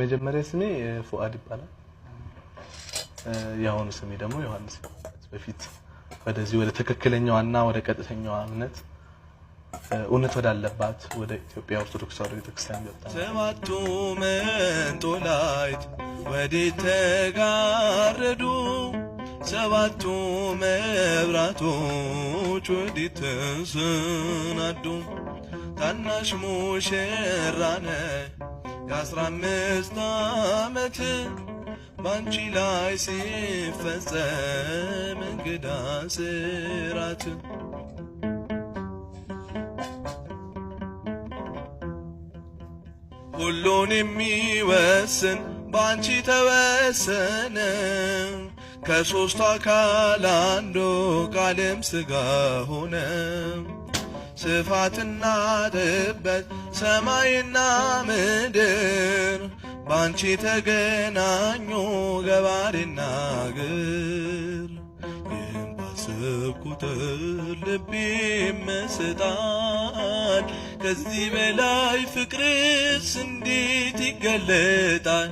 መጀመሪያ ስሜ ፉአድ ይባላል። ያሁኑ ስሜ ደግሞ ዮሐንስ። በፊት ወደዚህ ወደ ትክክለኛውና ወደ ቀጥተኛው እምነት እውነት ወዳለባት ወደ ኢትዮጵያ ኦርቶዶክስ ተዋሕዶ ቤተክርስቲያን ገባሁ። ሰባቱ መንጦላዕት ወዴት ተጋረዱ? ሰባቱ መብራቶች ወዴት ተሰናዱ? ታናሽ ሙሽራ ነህ የ15 ዓመት ባንቺ ላይ ሲፈጸም እንግዳ ስራት ሁሉን የሚወስን ባንቺ ተወሰነ። ከሦስቱ አካል አንዱ ቃልም ሥጋ ሆነ። ስፋትና ጥበት ሰማይና ምድር ባንቺ ተገናኙ ገባሬና ግር። ይህም ባሰብኩ ቁጥር ልቤ ይመስጣል። ከዚህ በላይ ፍቅርስ እንዴት ይገለጣል?